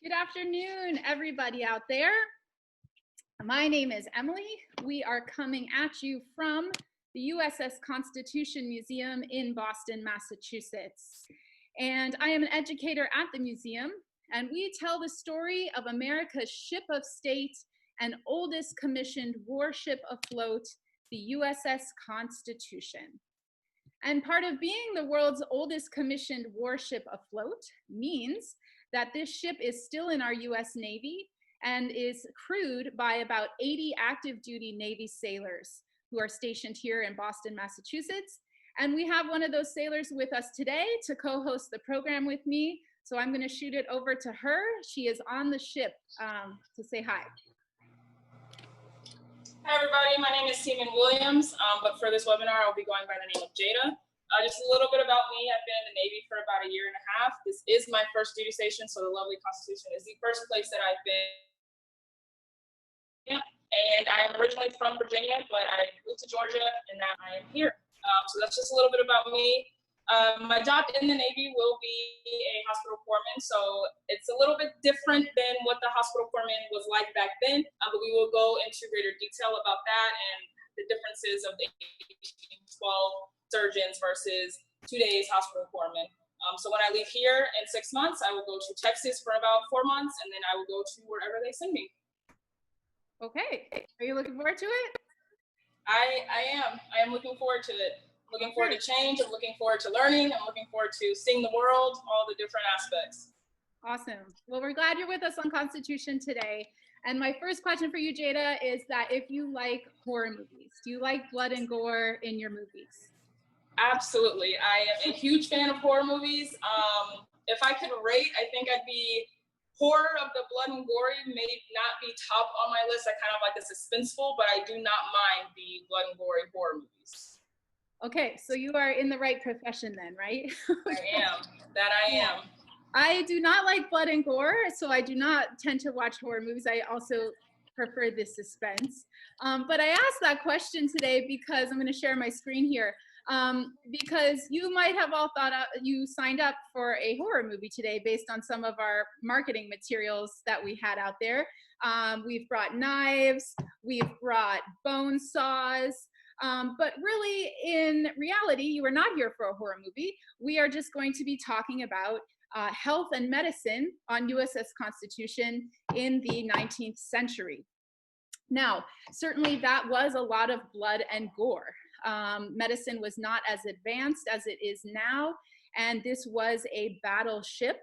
Good afternoon, everybody out there. My name is Emily. We are coming at you from the USS Constitution Museum in Boston, Massachusetts. And I am an educator at the museum, and we tell the story of America's ship of state and oldest commissioned warship afloat, the USS Constitution. And part of being the world's oldest commissioned warship afloat means that this ship is still in our US Navy and is crewed by about 80 active duty Navy sailors who are stationed here in Boston, Massachusetts. And we have one of those sailors with us today to co-host the program with me. So I'm going to shoot it over to her. She is on the ship to say hi. Hi everybody, my name is Seaman Williams, but for this webinar I'll be going by the name of Jada. Just a little bit about me. I've been in the Navy for about 1.5 years. This is my first duty station, so the lovely Constitution is the first place that I've been. Yeah, and I am originally from Virginia, but I moved to Georgia, and now I am here. So that's just a little bit about me. My job in the Navy will be a hospital foreman, so it's a little bit different than what the hospital foreman was like back then, but we will go into greater detail about that and the differences of the 12 surgeons versus today's hospital foreman. So when I leave here in 6 months, I will go to Texas for about 4 months, and then I will go to wherever they send me. Okay, are you looking forward to it? I am looking forward to it. Looking forward to change, I'm looking forward to learning, I'm looking forward to seeing the world, all the different aspects. Awesome. Well, we're glad you're with us on Constitution today. And my first question for you, Jada, is that if you like horror movies, do you like blood and gore in your movies? Absolutely. I am a huge fan of horror movies. If I could rate, I think I'd be horror of the blood and gory may not be top on my list. I kind of like the suspenseful, but I do not mind the blood and gory horror movies. Okay, so you are in the right profession then, right? I am. That I am. I do not like blood and gore, so I do not tend to watch horror movies. I also prefer the suspense. But I asked that question today because I'm going to share my screen here. Because you might have all thought you signed up for a horror movie today based on some of our marketing materials that we had out there. We've brought knives, we've brought bone saws, but really in reality, you are not here for a horror movie. We are just going to be talking about health and medicine on USS Constitution in the 19th century. Now, certainly that was a lot of blood and gore. Medicine was not as advanced as it is now, and this was a battleship,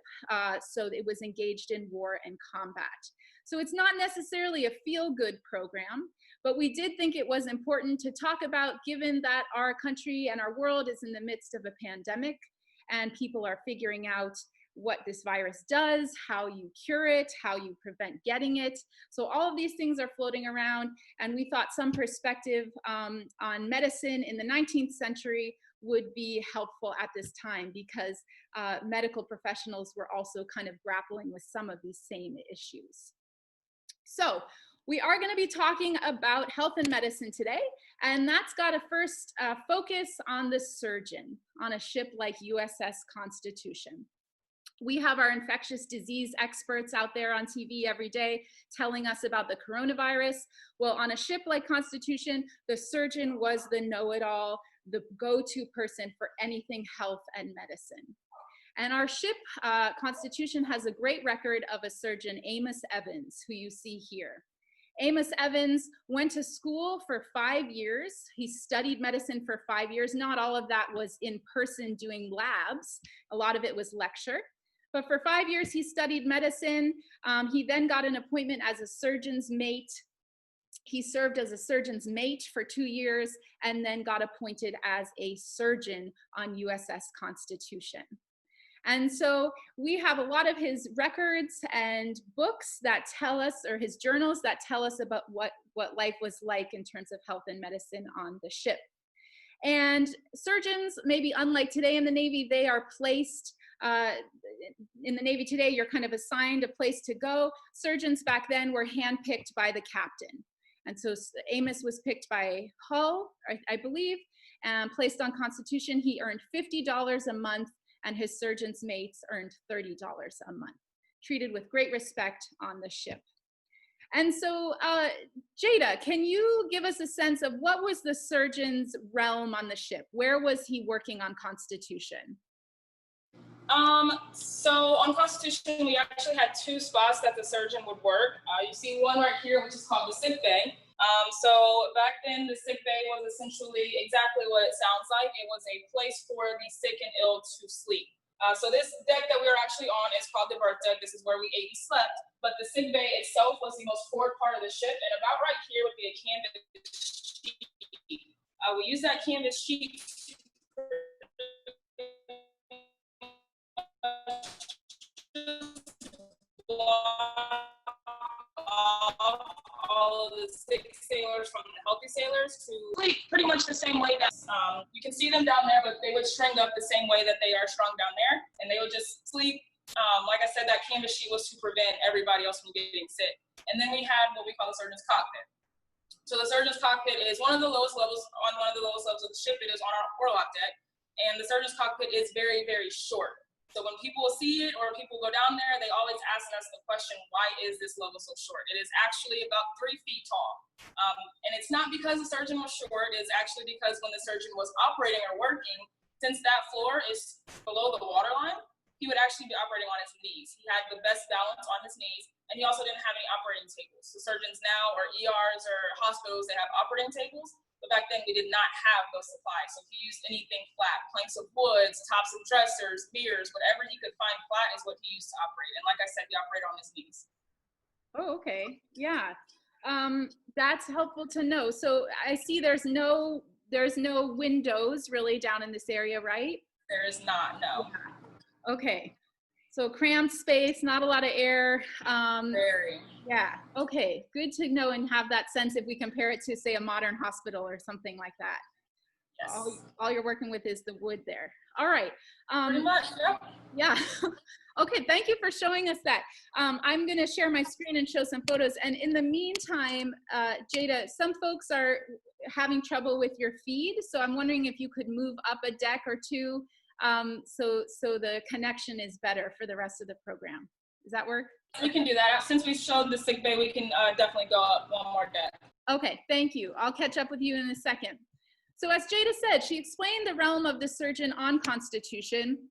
so it was engaged in war and combat. So it's not necessarily a feel-good program, but we did think it was important to talk about, given that our country and our world is in the midst of a pandemic, and people are figuring out what this virus does, how you cure it, how you prevent getting it. So all of these things are floating around, and we thought some perspective on medicine in the 19th century would be helpful at this time, because medical professionals were also kind of grappling with some of these same issues. So we are going to be talking about health and medicine today, and that's got to first focus on the surgeon on a ship like USS Constitution. We have our infectious disease experts out there on TV every day telling us about the coronavirus. Well, on a ship like Constitution, the surgeon was the know-it-all, the go-to person for anything health and medicine. And our ship, Constitution, has a great record of a surgeon, Amos Evans, who you see here. Amos Evans went to school for 5 years. He studied medicine for 5 years. Not all of that was in person doing labs. A lot of it was lecture. But for 5 years, he studied medicine. He then got an appointment as a surgeon's mate. He served as a surgeon's mate for 2 years and then got appointed as a surgeon on USS Constitution. And so we have a lot of his records and books that tell us, or his journals that tell us about what life was like in terms of health and medicine on the ship. And surgeons, maybe unlike today in the Navy, they are placed in the Navy today, you're kind of assigned a place to go. Surgeons back then were handpicked by the captain. And so Amos was picked by Hull, I believe, and placed on Constitution. He earned $50 a month, and his surgeon's mates earned $30 a month. treated with great respect on the ship. And so, Jada, can you give us a sense of what was the surgeon's realm on the ship? Where was he working on Constitution? So on Constitution, we actually had two spots that the surgeon would work. You see one right here, which is called the sick bay. So back then, the sick bay was essentially exactly what it sounds like. It was a place for the sick and ill to sleep. So this deck that we were actually on is called the birth deck. This is where we ate and slept. But the sick bay itself was the most forward part of the ship, and about right here would be a canvas sheet. We use that canvas sheet to block off all of the sick sailors from the healthy sailors to sleep pretty much the same way that you can see them down there, but they would string up the same way that they are strung down there, and they would just sleep. Like I said, that canvas sheet was to prevent everybody else from getting sick. And then we had what we call the surgeon's cockpit. So the surgeon's cockpit is one of the lowest levels of the ship. It is on our forelock deck, and the surgeon's cockpit is very, very short. So when people see it or people go down there, they always ask us the question, why is this level so short? It is actually about 3 feet tall. And it's not because the surgeon was short. It's actually because when the surgeon was operating or working, since that floor is below the waterline, he would actually be operating on his knees. He had the best balance on his knees, and he also didn't have any operating tables. So surgeons now, or ERs or hospitals, they have operating tables, but back then we did not have those supplies. So he used anything flat, planks of woods, tops of dressers, mirrors, whatever he could find flat is what he used to operate. And like I said, he operated on his knees. Oh, okay, yeah. That's helpful to know. So I see there's no windows really down in this area, right? There is not, no. Yeah. Okay, so cramped space, not a lot of air. Very. Yeah, okay, good to know and have that sense if we compare it to, say, a modern hospital or something like that. Yes. All you're working with is the wood there. All right. Pretty much, yep. Yeah. Okay, thank you for showing us that. I'm going to share my screen and show some photos. And in the meantime, Jada, some folks are having trouble with your feed, so I'm wondering if you could move up a deck or two so the connection is better for the rest of the program. Does that work? We can do that. Since we showed the sick bay, we can definitely go up one more deck. Okay, thank you. I'll catch up with you in a second. So as Jada said, she explained the realm of the surgeon on Constitution,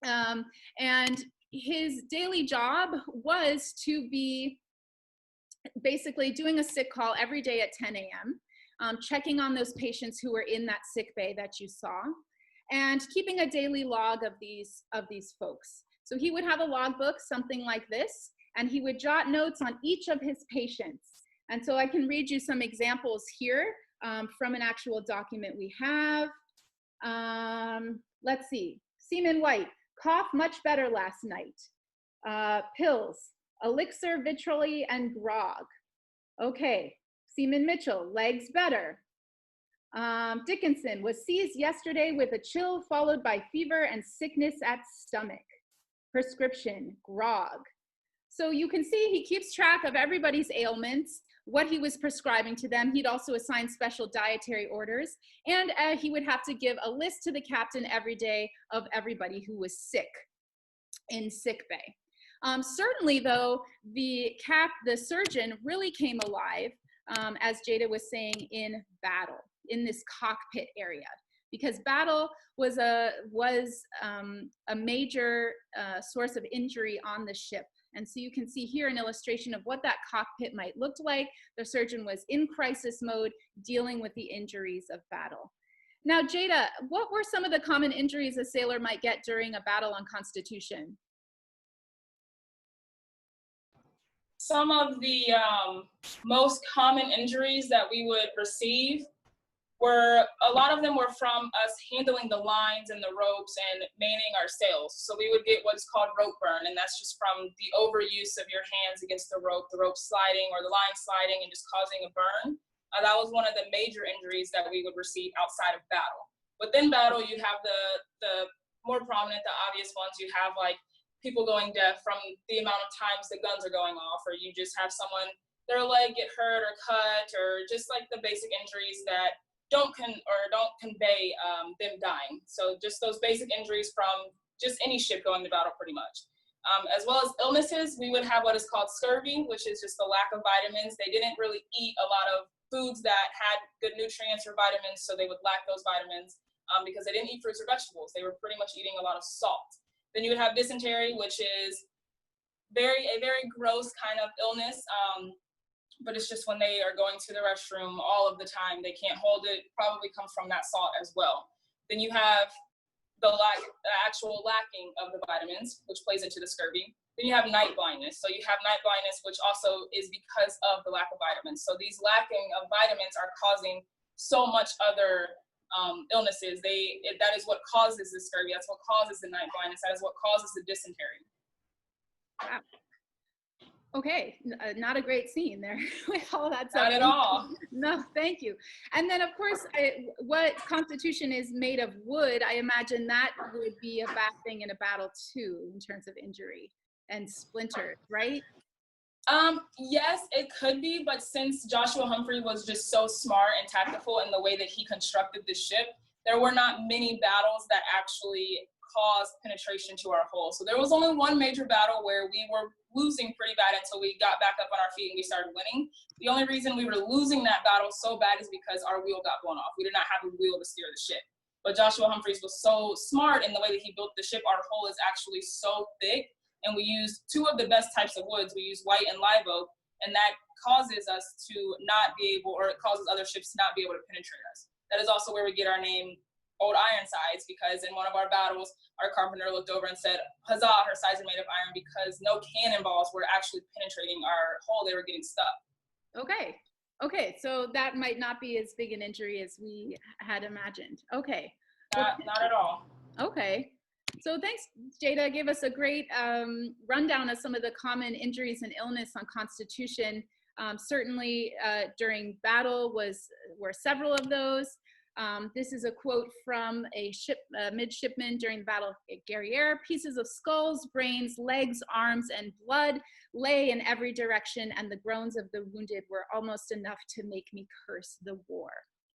and his daily job was to be basically doing a sick call every day at 10 a.m., checking on those patients who were in that sick bay that you saw, and keeping a daily log of these folks. So he would have a logbook, something like this, and he would jot notes on each of his patients. And so I can read you some examples here from an actual document we have. Let's see, Seaman White, cough much better last night. Pills, elixir, vitrioly, and grog. Okay, Seaman Mitchell, legs better. Dickinson was seized yesterday with a chill followed by fever and sickness at stomach. Prescription, grog. So you can see he keeps track of everybody's ailments, what he was prescribing to them. He'd also assign special dietary orders, and he would have to give a list to the captain every day of everybody who was sick in sick bay. Certainly though, the surgeon really came alive, as Jada was saying, in battle, in this cockpit area, because battle was a major source of injury on the ship. And so you can see here an illustration of what that cockpit might look like. The surgeon was in crisis mode, dealing with the injuries of battle. Now, Jada, what were some of the common injuries a sailor might get during a battle on Constitution? Some of the most common injuries that we would receive a lot of them were from us handling the lines and the ropes and manning our sails. So we would get what's called rope burn, and that's just from the overuse of your hands against the rope sliding or the line sliding and just causing a burn. That was one of the major injuries that we would receive outside of battle. Within battle, you have the more prominent, the obvious ones. You have like people going deaf from the amount of times the guns are going off, or you just have someone, their leg get hurt or cut, or just like the basic injuries that don't convey them dying. So just those basic injuries from just any ship going to battle pretty much. As well as illnesses, we would have what is called scurvy, which is just the lack of vitamins. They didn't really eat a lot of foods that had good nutrients or vitamins, so they would lack those vitamins because they didn't eat fruits or vegetables. They were pretty much eating a lot of salt. Then you would have dysentery, which is a very gross kind of illness, but it's just when they are going to the restroom all of the time, they can't hold it, probably comes from that salt as well. Then you have the actual lacking of the vitamins, which plays into the scurvy. Then you have night blindness. So you have night blindness, which also is because of the lack of vitamins. So these lacking of vitamins are causing so much other illnesses. That is what causes the scurvy. That's what causes the night blindness. That is what causes the dysentery. Wow. Okay, not a great scene there with all that stuff. Not at all. No, thank you. And then, of course, what Constitution is made of wood, I imagine that would be a bad thing in a battle too, in terms of injury and splinters, right? Yes, it could be, but since Joshua Humphrey was just so smart and tactful in the way that he constructed the ship, there were not many battles that actually caused penetration to our hull. So there was only one major battle where we were losing pretty bad until we got back up on our feet and we started winning. The only reason we were losing that battle so bad is because our wheel got blown off. We did not have a wheel to steer the ship. But Joshua Humphreys was so smart in the way that he built the ship. Our hull is actually so thick, and we used two of the best types of woods. We use white and live oak, and that causes us to not be able, or it causes other ships to not be able to penetrate us. That is also where we get our name, Old Ironsides, because in one of our battles, our carpenter looked over and said, "Huzzah, her sides are made of iron," because no cannonballs were actually penetrating our hull. They were getting stuck. Okay. Okay, so that might not be as big an injury as we had imagined. Okay. Not at all. Okay. So thanks, Jada. Gave us a great rundown of some of the common injuries and illness on Constitution. Certainly during battle were several of those. This is a quote from a midshipman during the Battle of Guerriere. "Pieces of skulls, brains, legs, arms, and blood lay in every direction, and the groans of the wounded were almost enough to make me curse the war."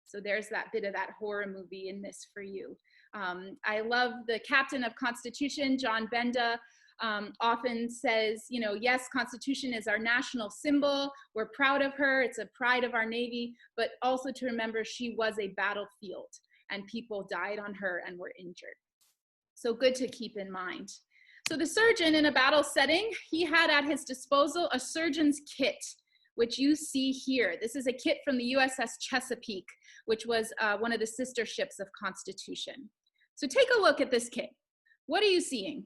So there's that bit of that horror movie in this for you. I love the captain of Constitution, John Benda, often says, you know, yes, Constitution is our national symbol. We're proud of her. It's a pride of our Navy, but also to remember she was a battlefield and people died on her and were injured. So good to keep in mind. So the surgeon in a battle setting, he had at his disposal a surgeon's kit, which you see here. This is a kit from the USS Chesapeake, which was one of the sister ships of Constitution. So take a look at this kit. What are you seeing?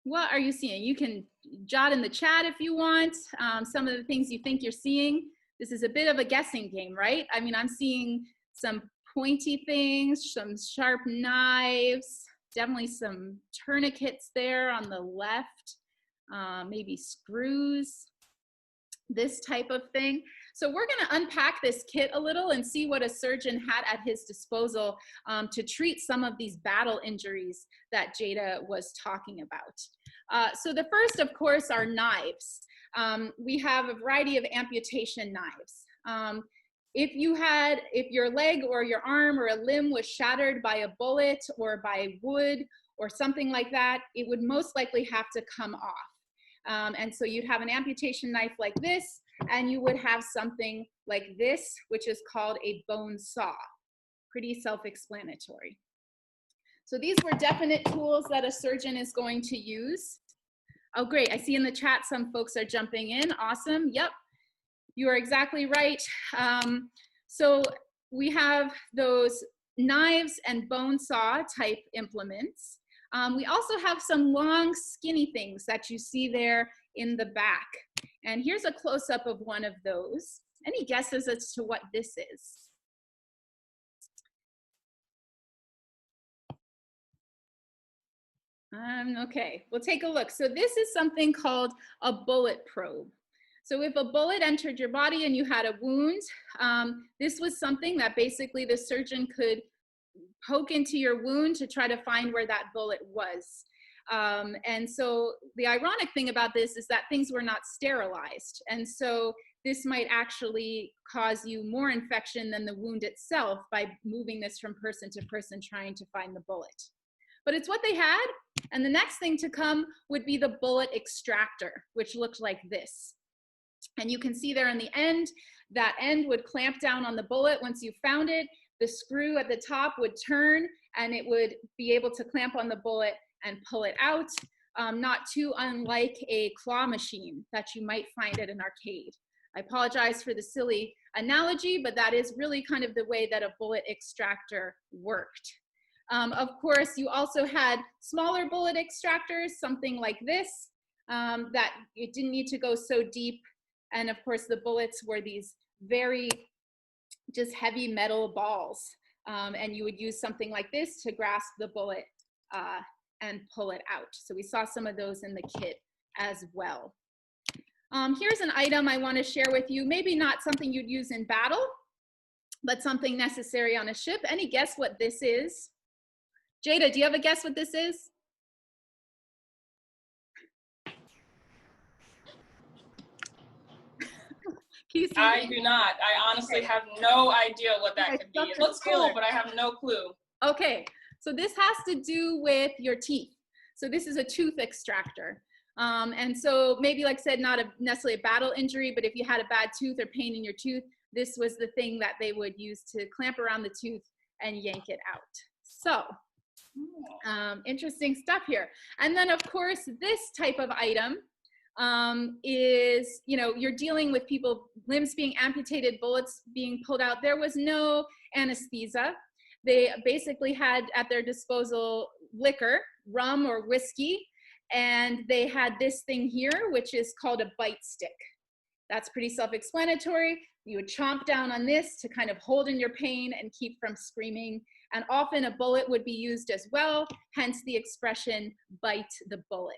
What are you seeing? You can jot in the chat if you want some of the things you think you're seeing. This is a bit of a guessing game, right? I mean, I'm seeing some pointy things, some sharp knives, definitely some tourniquets there on the left, maybe screws, this type of thing. So we're going to unpack this kit a little and see what a surgeon had at his disposal to treat some of these battle injuries that Jada was talking about. So the first, of course, are knives. We have a variety of amputation knives. If your leg or your arm or a limb was shattered by a bullet or by wood or something like that, it would most likely have to come off. And so you'd have an amputation knife like this, and you would have something like this, which is called a bone saw. Pretty self-explanatory. So these were definite tools that a surgeon is going to use. Oh, great. I see in the chat some folks are jumping in. Awesome. Yep, you are exactly right. So we have those knives and bone saw type implements. We also have some long, skinny things that you see there in the back. And here's a close-up of one of those. Any guesses as to what this is? Okay, we'll take a look. So this is something called a bullet probe. So if a bullet entered your body and you had a wound, this was something that basically the surgeon could poke into your wound to try to find where that bullet was. And so the ironic thing about this is that things were not sterilized. And so this might actually cause you more infection than the wound itself by moving this from person to person trying to find the bullet. But it's what they had, And the next thing to come would be the bullet extractor, which looked like this. And you can see there in the end, that end would clamp down on the bullet. Once you found it, the screw at the top would turn and it would be able to clamp on the bullet and pull it out, not too unlike a claw machine that you might find at an arcade. I apologize for the silly analogy, but that is really kind of the way that a bullet extractor worked. Of course, you also had smaller bullet extractors, something like this, that it didn't need to go so deep. And of course, the bullets were these very just heavy metal balls. And you would use something like this to grasp the bullet and pull it out. So we saw some of those in the kit as well. Here's an item I want to share with you, maybe not something you'd use in battle, but something necessary on a ship. Any guess what this is? Jada, do you have a guess what this is? I do not. I honestly have no idea what that could be. It looks cool, but I have no clue. Okay, so this has to do with your teeth. So this is a tooth extractor. And so maybe, like I said, not necessarily a battle injury, but if you had a bad tooth or pain in your tooth, this was the thing that they would use to clamp around the tooth and yank it out. So interesting stuff here. And then of course, this type of item is, you know, you're dealing with people, limbs being amputated, bullets being pulled out. There was no anesthesia. They basically had at their disposal liquor, rum or whiskey, and they had this thing here, which is called a bite stick. That's pretty self-explanatory. You would chomp down on this to kind of hold in your pain and keep from screaming. And often a bullet would be used as well, hence the expression, bite the bullet.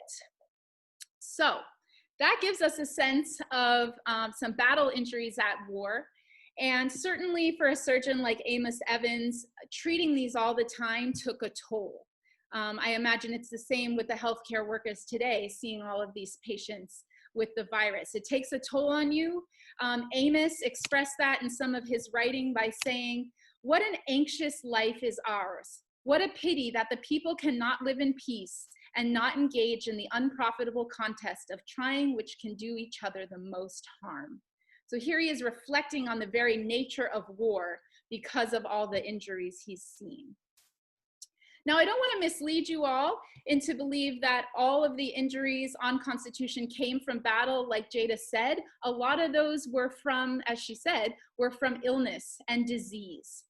So that gives us a sense of some battle injuries at war. And certainly for a surgeon like Amos Evans, treating these all the time took a toll. I imagine it's the same with the healthcare workers today, seeing all of these patients with the virus. It takes a toll on you. Amos expressed that in some of his writing by saying, "What an anxious life is ours. What a pity that the people cannot live in peace and not engage in the unprofitable contest of trying which can do each other the most harm." So here he is reflecting on the very nature of war because of all the injuries he's seen. Now, I don't want to mislead you all into believe that all of the injuries on Constitution came from battle, like Jada said. A lot of those were from, as she said, were from illness and disease.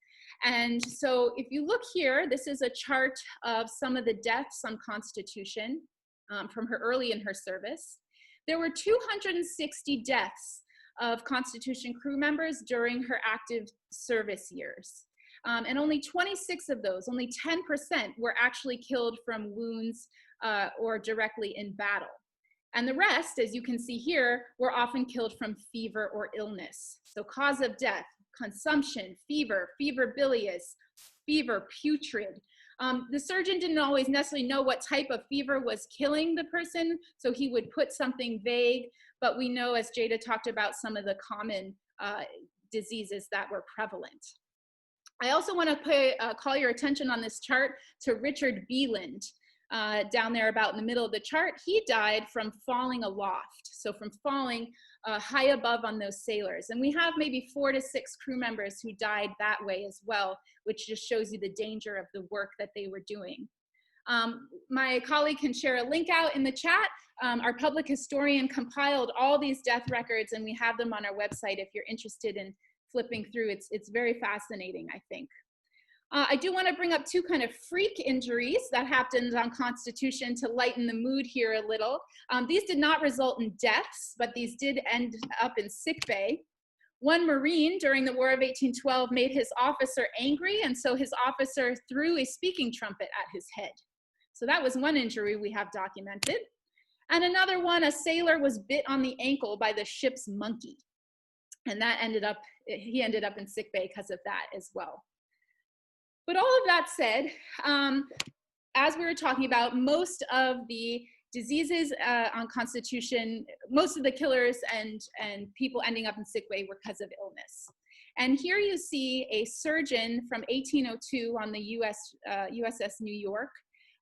And so if you look here, this is a chart of some of the deaths on Constitution from her early in her service. There were 260 deaths of Constitution crew members during her active service years. And only 26 of those, only 10% were actually killed from wounds or directly in battle. And the rest, as you can see here, were often killed from fever or illness. So cause of death, consumption, fever, fever bilious, fever putrid. The surgeon didn't always necessarily know what type of fever was killing the person, so he would put something vague, but we know, as Jada talked about, some of the common diseases that were prevalent. I also want to call your attention on this chart to Richard Beeland, down there about in the middle of the chart. He died from falling aloft, so from falling high above on those sailors. And we have maybe 4 to 6 crew members who died that way as well, which just shows you the danger of the work that they were doing. My colleague can share a link out in the chat. Our public historian compiled all these death records, and we have them on our website if you're interested in flipping through. It's very fascinating, I think. I do want to bring up 2 kind of freak injuries that happened on Constitution to lighten the mood here a little. These did not result in deaths, but these did end up in sickbay. One Marine during the War of 1812 made his officer angry, and so his officer threw a speaking trumpet at his head. So that was one injury we have documented. And another one, a sailor was bit on the ankle by the ship's monkey. And that he ended up in sickbay because of that as well. But all of that said, as we were talking about, most of the diseases on Constitution, most of the killers and people ending up in sickbay were because of illness. And here you see a surgeon from 1802 on the USS New York.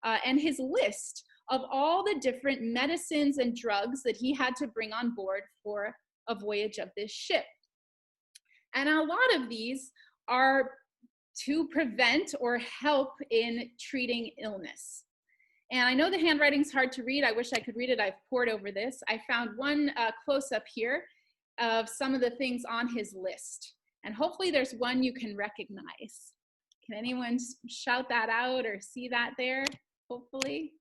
and his list of all the different medicines and drugs that he had to bring on board for a voyage of this ship. And a lot of these are to prevent or help in treating illness. And I know the handwriting's hard to read. I wish I could read it. I've pored over this. I found one close-up here of some of the things on his list. And hopefully there's one you can recognize. Can anyone shout that out or see that there? Hopefully.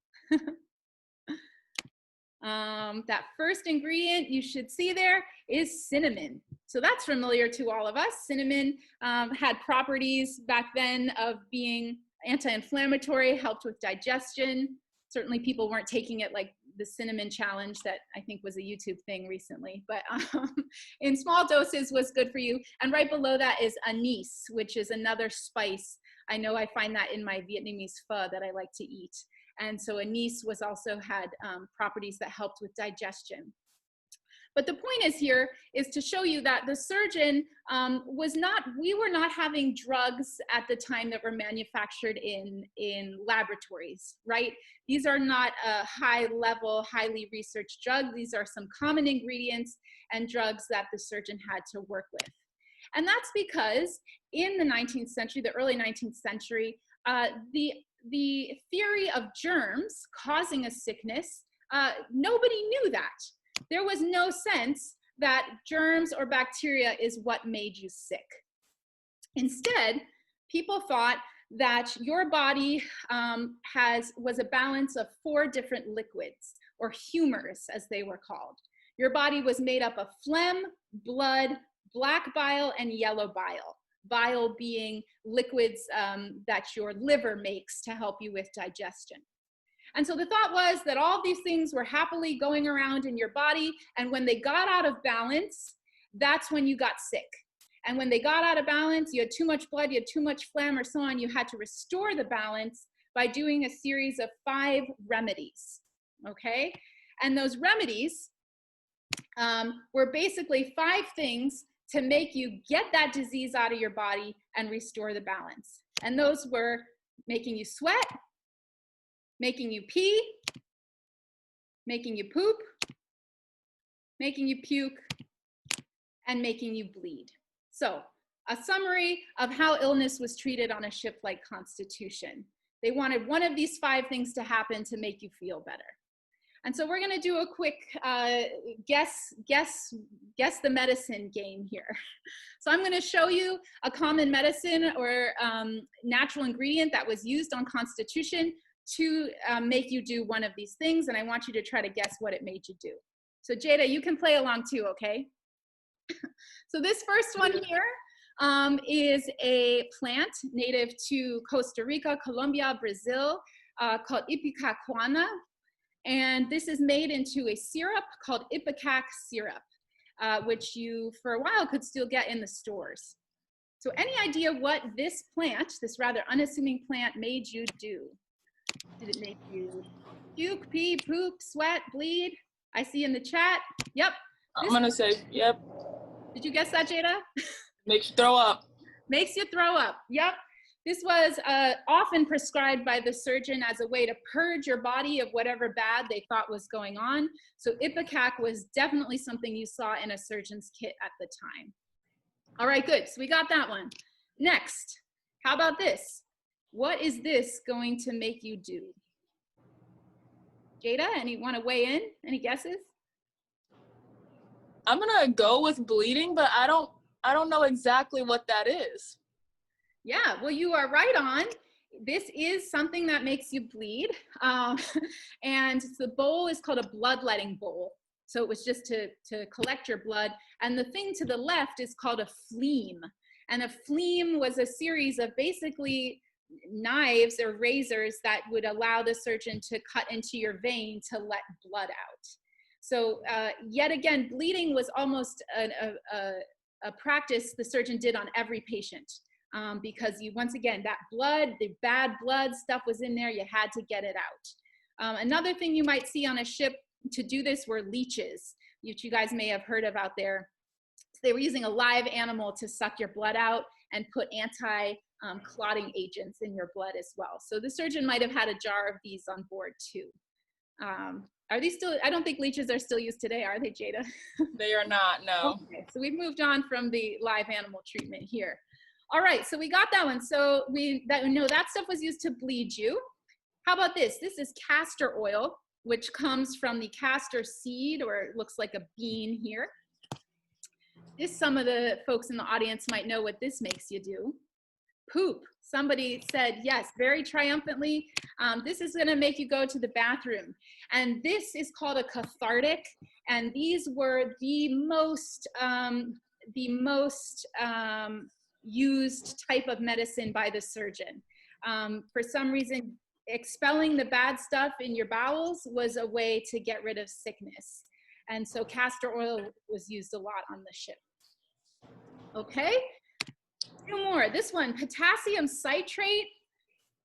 That first ingredient you should see there is cinnamon. So that's familiar to all of us. Cinnamon had properties back then of being anti-inflammatory, helped with digestion. Certainly people weren't taking it like the cinnamon challenge that I think was a YouTube thing recently, but in small doses was good for you. And right below that is anise, which is another spice. I know I find that in my Vietnamese pho that I like to eat. And so anise was also had properties that helped with digestion. But the point is here is to show you that the surgeon we were not having drugs at the time that were manufactured in laboratories, right? These are not a high level, highly researched drug. These are some common ingredients and drugs that the surgeon had to work with. And that's because in the 19th century, the early 19th century, the theory of germs causing a sickness, nobody knew that. There was no sense that germs or bacteria is what made you sick. Instead, people thought that your body was a balance of 4 different liquids, or humors as they were called. Your body was made up of phlegm, blood, black bile, and yellow bile. Bile being liquids that your liver makes to help you with digestion. And so the thought was that all these things were happily going around in your body, and when they got out of balance, that's when you got sick. And when they got out of balance, you had too much blood, you had too much phlegm or so on, you had to restore the balance by doing a series of 5 remedies, okay? And those remedies were basically 5 things to make you get that disease out of your body and restore the balance. And those were making you sweat, making you pee, making you poop, making you puke, and making you bleed. So a summary of how illness was treated on a ship like Constitution. They wanted one of these 5 things to happen to make you feel better. And so we're gonna do a quick guess the medicine game here. So I'm gonna show you a common medicine or natural ingredient that was used on Constitution to make you do one of these things, and I want you to try to guess what it made you do. So Jada, you can play along too, okay? So this first one here is a plant native to Costa Rica, Colombia, Brazil, called Ipak Syrup. And this is made into a syrup called Ipak Syrup, which you, for a while, could still get in the stores. So any idea what this plant, this rather unassuming plant, made you do? Did it make you puke, pee, poop, sweat, bleed? I see in the chat. Yep. I'm gonna say, yep. Did you guess that, Jada? Makes you throw up. Makes you throw up. Yep. This was often prescribed by the surgeon as a way to purge your body of whatever bad they thought was going on. So Ipecac was definitely something you saw in a surgeon's kit at the time. All right, good. So we got that one. Next, how about this? What is this going to make you do? Jada, want to weigh in? Any guesses? I'm gonna go with bleeding, but I don't know exactly what that is. Yeah, well, you are right on. This is something that makes you bleed. And the bowl is called a bloodletting bowl. So it was just to collect your blood. And the thing to the left is called a phleem. And a phleem was a series of basically knives or razors that would allow the surgeon to cut into your vein to let blood out. So yet again, bleeding was almost a practice the surgeon did on every patient. Because once again, that blood, the bad blood stuff was in there, you had to get it out. Another thing you might see on a ship to do this were leeches, which you guys may have heard about there. So they were using a live animal to suck your blood out and put clotting agents in your blood as well. So the surgeon might have had a jar of these on board too. Are these still, I don't think leeches are still used today, are they, Jada? They are not, no. Okay, so we've moved on from the live animal treatment here. All right, so we got that one. So we know that stuff was used to bleed you. How about this? This is castor oil, which comes from the castor seed, or it looks like a bean here. This, some of the folks in the audience might know what this makes you do. Poop. Somebody said yes, very triumphantly. This is going to make you go to the bathroom. And this is called a cathartic. And these were the most used type of medicine by the surgeon. For some reason, expelling the bad stuff in your bowels was a way to get rid of sickness. And so castor oil was used a lot on the ship. Okay. Two more. This one, potassium citrate.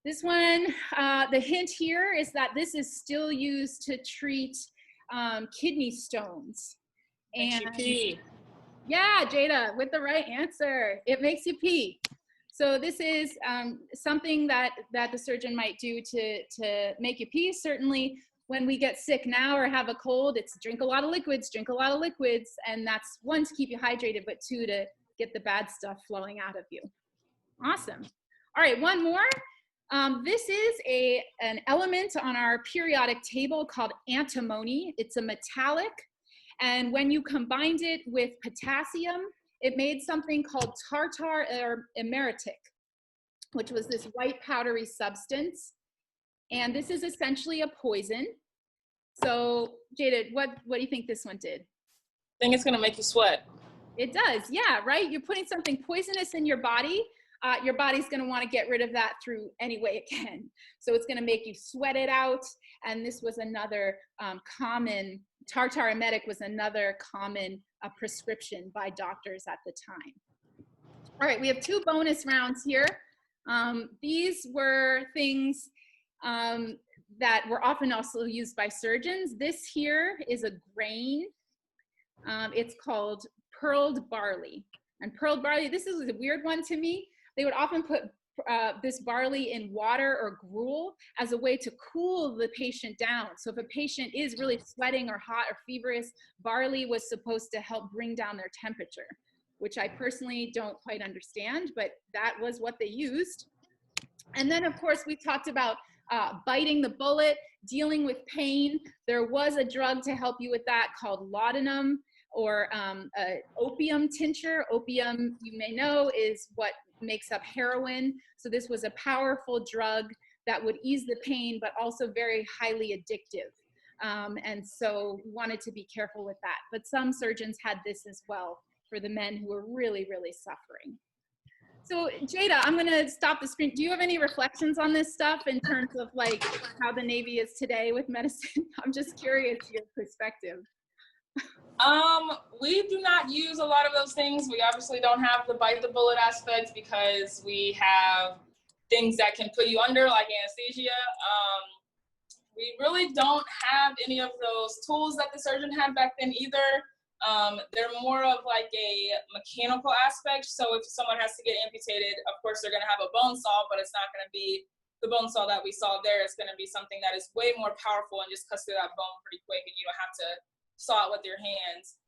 This one, the hint here is that this is still used to treat kidney stones. Makes you pee. Yeah, Jada, with the right answer. It makes you pee. So this is something that the surgeon might do to make you pee. Certainly when we get sick now or have a cold, it's drink a lot of liquids, and that's one, to keep you hydrated, but two, to get the bad stuff flowing out of you. Awesome. All right, one more. This is an element on our periodic table called antimony. It's a metallic, and when you combined it with potassium, it made something called tartar emeritic, which was this white powdery substance. And this is essentially a poison. So Jada, what do you think this one did? I think it's gonna make you sweat. It does, yeah, right? You're putting something poisonous in your body's gonna wanna get rid of that through any way it can. So it's gonna make you sweat it out. And this was another common, tartar emetic was another common prescription by doctors at the time. All right, we have two bonus rounds here. These were things that were often also used by surgeons. This here is a grain. It's called pearled barley. And pearled barley, this is a weird one to me. They would often put this barley in water or gruel as a way to cool the patient down. So if a patient is really sweating or hot or feverish, barley was supposed to help bring down their temperature, which I personally don't quite understand, but that was what they used. And then of course we talked about biting the bullet, dealing with pain. There was a drug to help you with that called laudanum, or opium tincture. Opium, you may know, is what makes up heroin. So this was a powerful drug that would ease the pain, but also very highly addictive. And so we wanted to be careful with that. But some surgeons had this as well for the men who were really, really suffering. So Jada, I'm gonna stop the screen. Do you have any reflections on this stuff in terms of like how the Navy is today with medicine? I'm just curious your perspective. We do not use a lot of those things. We obviously don't have the bite the bullet aspect because we have things that can put you under, like anesthesia. We really don't have any of those tools that the surgeon had back then either. They're more of like a mechanical aspect. So if someone has to get amputated, of course they're gonna have a bone saw, but it's not gonna be the bone saw that we saw there. It's gonna be something that is way more powerful and just cuts through that bone pretty quick, and you don't have to saw it with your hands.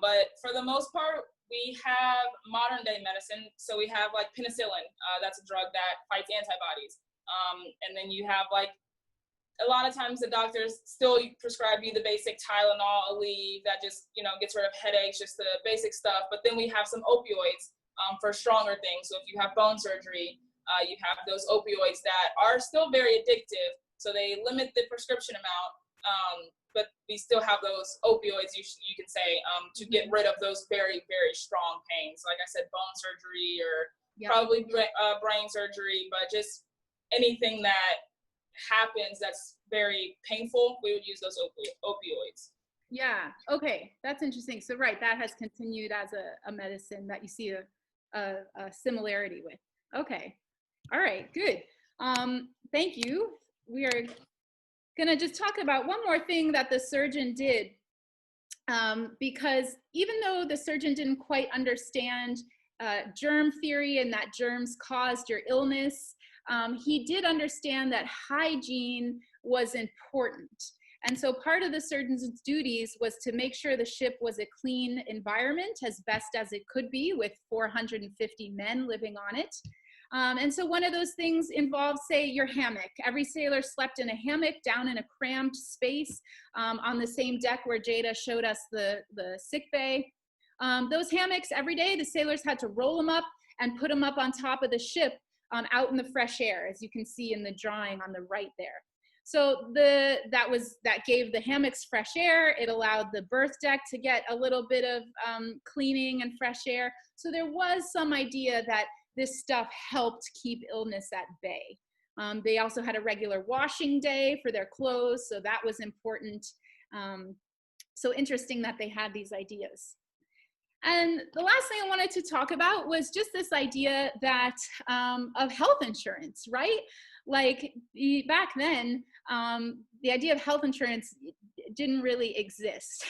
But for the most part, we have modern day medicine. So we have like penicillin, that's a drug that fights antibodies. And then you have like, a lot of times the doctors still prescribe you the basic Tylenol, Aleve, that just, you know, gets rid of headaches, just the basic stuff. But then we have some opioids for stronger things. So if you have bone surgery, you have those opioids that are still very addictive. So they limit the prescription amount. But we still have those opioids, you can say, to get rid of those very, very strong pains. Like I said, bone surgery or probably brain surgery, but just anything that happens that's very painful, we would use those opioids. Yeah, okay, that's interesting. So right, that has continued as a medicine that you see a similarity with. Okay, all right, good. Thank you. We are gonna just talk about one more thing that the surgeon did, because even though the surgeon didn't quite understand germ theory and that germs caused your illness, he did understand that hygiene was important. And so part of the surgeon's duties was to make sure the ship was a clean environment as best as it could be with 450 men living on it. And so one of those things involves, say, your hammock. Every sailor slept in a hammock down in a cramped space on the same deck where Jada showed us the sick bay. Those hammocks, every day, the sailors had to roll them up and put them up on top of the ship out in the fresh air, as you can see in the drawing on the right there. So that gave the hammocks fresh air. It allowed the berth deck to get a little bit of cleaning and fresh air. So there was some idea that this stuff helped keep illness at bay. They also had a regular washing day for their clothes, so that was important. So interesting that they had these ideas. And the last thing I wanted to talk about was just this idea that of health insurance, right? Like back then, the idea of health insurance didn't really exist.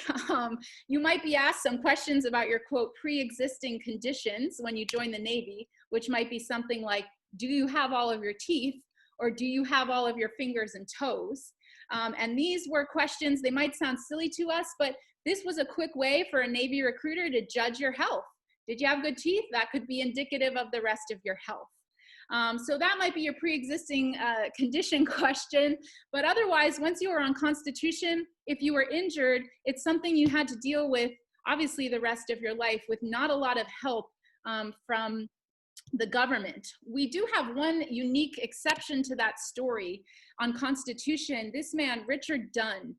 You might be asked some questions about your, quote, pre-existing conditions when you join the Navy, which might be something like, do you have all of your teeth, or do you have all of your fingers and toes? And these were questions, they might sound silly to us, but this was a quick way for a Navy recruiter to judge your health. Did you have good teeth? That could be indicative of the rest of your health. So that might be your pre-existing condition question, but otherwise, once you were on Constitution, if you were injured, it's something you had to deal with, obviously, the rest of your life with not a lot of help from the government. We do have one unique exception to that story on Constitution. This man, Richard Dunn,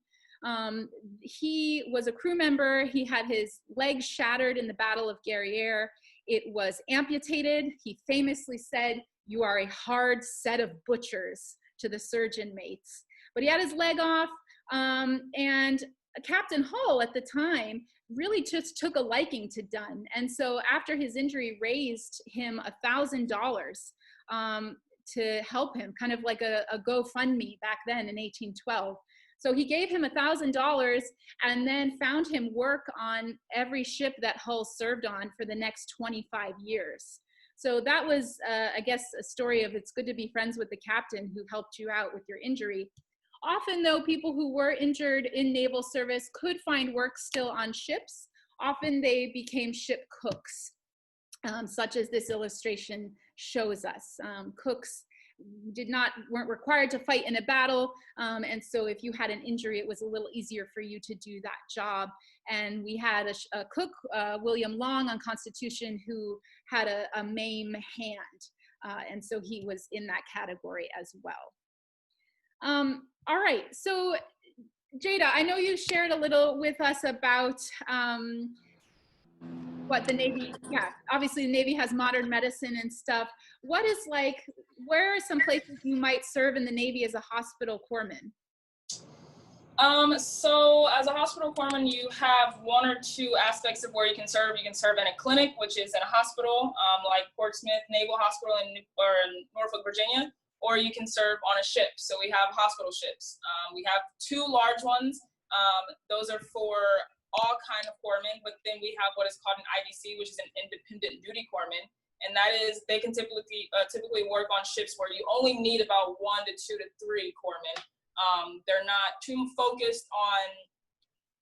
he was a crew member. He had his legs shattered in the Battle of Guerriere. It was amputated. He famously said, "You are a hard set of butchers," to the surgeon mates. But he had his leg off, and Captain Hull at the time really just took a liking to Dunn. And so after his injury, raised him $1,000 to help him, kind of like a GoFundMe back then in 1812. So he gave him $1,000 and then found him work on every ship that Hull served on for the next 25 years. So that was, I guess, a story of it's good to be friends with the captain who helped you out with your injury. Often, though, people who were injured in naval service could find work still on ships. Often they became ship cooks, such as this illustration shows us. Cooks weren't required to fight in a battle, and so if you had an injury, it was a little easier for you to do that job. And we had a cook, William Long, on Constitution, who had a maim hand, and so he was in that category as well. All right, so Jada, I know you shared a little with us about what the Navy, obviously the Navy has modern medicine and stuff. What is where are some places you might serve in the Navy as a hospital corpsman? So as a hospital corpsman, you have one or two aspects of where you can serve. You can serve in a clinic, which is in a hospital, like Portsmouth Naval Hospital in Norfolk, Virginia, or you can serve on a ship. So we have hospital ships. We have two large ones. Those are for all kind of corpsmen, but then we have what is called an IDC, which is an independent duty corpsman. And that is, they can typically work on ships where you only need about 1 to 2 to 3 corpsmen. They're not too focused on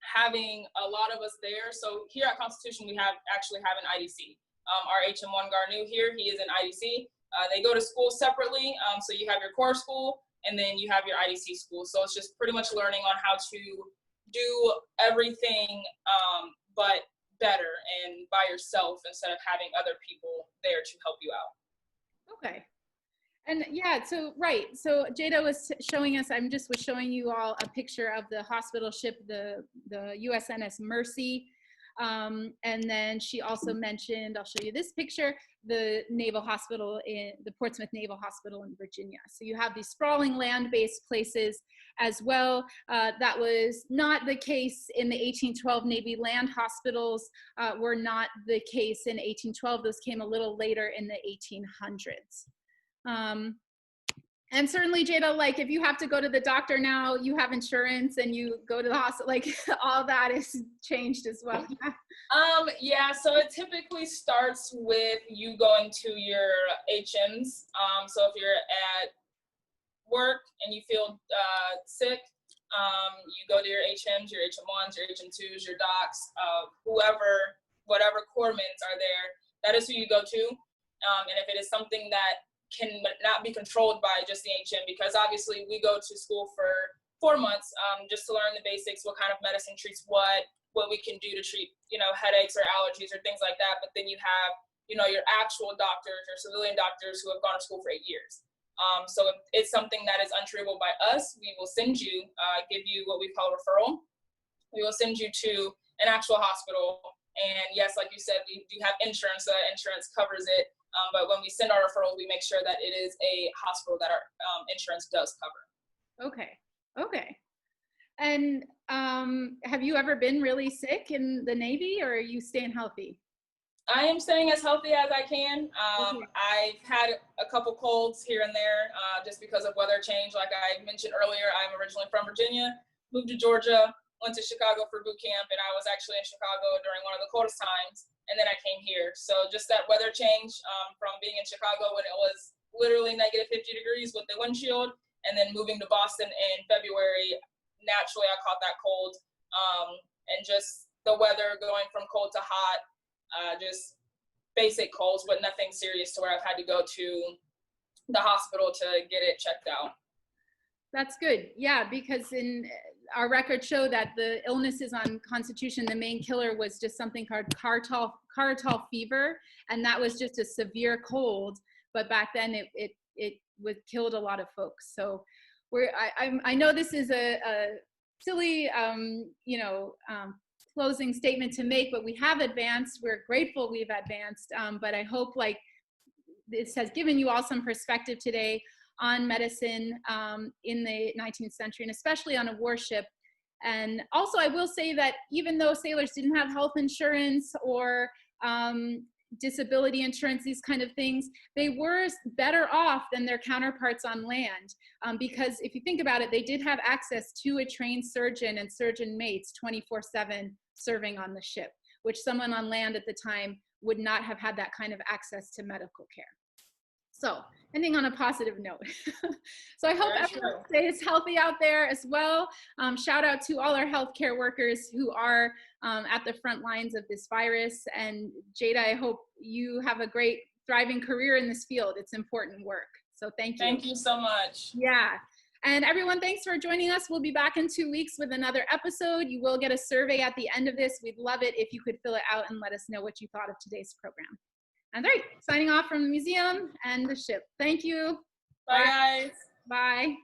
having a lot of us there. So here at Constitution, we actually have an IDC. Our HM1 Garnu here, he is an IDC. They go to school separately. So you have your core school, and then you have your IDC school. So it's just pretty much learning on how to do everything, but better and by yourself instead of having other people there to help you out. Okay. And yeah, so right. So Jada was showing us, was showing you all a picture of the hospital ship, the USNS Mercy. And then she also mentioned, I'll show you this picture, the Naval Hospital the Portsmouth Naval Hospital in Virginia. So you have these sprawling land-based places as well. That was not the case in the 1812 Navy land hospitals, were not the case in 1812. Those came a little later in the 1800s. And certainly, Jada, like if you have to go to the doctor now, you have insurance and you go to the hospital, like all that is changed as well. Yeah, so it typically starts with you going to your HMs. So if you're at work and you feel sick, you go to your HMs, your HM1s, your HM2s, your docs, whatever corpsmen are there, that is who you go to. And if it is something that can not be controlled by just the HM, because obviously we go to school for 4 months just to learn the basics, what kind of medicine treats what we can do to treat, headaches or allergies or things like that. But then you have, your actual doctors or civilian doctors who have gone to school for 8 years. So if it's something that is untreatable by us, we will send you, give you what we call a referral. We will send you to an actual hospital. And yes, like you said, we do have insurance, so that insurance covers it. But when we send our referrals, we make sure that it is a hospital that our insurance does cover. Okay. And have you ever been really sick in the Navy, or are you staying healthy? I am staying as healthy as I can. I've had a couple colds here and there just because of weather change. Like I mentioned earlier, I'm originally from Virginia, moved to Georgia, went to Chicago for boot camp, and I was actually in Chicago during one of the coldest times, and then I came here. So just that weather change from being in Chicago when it was literally negative 50 degrees with the windshield, and then moving to Boston in February, naturally I caught that cold. And just the weather going from cold to hot, just basic colds, but nothing serious to where I've had to go to the hospital to get it checked out. That's good. Yeah, because in our records show that the illnesses on Constitution, the main killer was just something called catarrhal fever, and that was just a severe cold. But back then, it killed a lot of folks. So I know this is a silly closing statement to make, but we have advanced. We're grateful we've advanced. But I hope like this has given you all some perspective today on medicine in the 19th century, and especially on a warship. And also I will say that even though sailors didn't have health insurance or disability insurance, these kind of things, they were better off than their counterparts on land. Because if you think about it, they did have access to a trained surgeon and surgeon mates 24/7 serving on the ship, which someone on land at the time would not have had that kind of access to medical care. So ending on a positive note. So I hope everyone stays healthy out there as well. Shout out to all our healthcare workers who are at the front lines of this virus. And Jada, I hope you have a great, thriving career in this field. It's important work. So thank you. Thank you so much. Yeah. And everyone, thanks for joining us. We'll be back in 2 weeks with another episode. You will get a survey at the end of this. We'd love it if you could fill it out and let us know what you thought of today's program. And all right, signing off from the museum and the ship. Thank you. Bye, guys. Bye.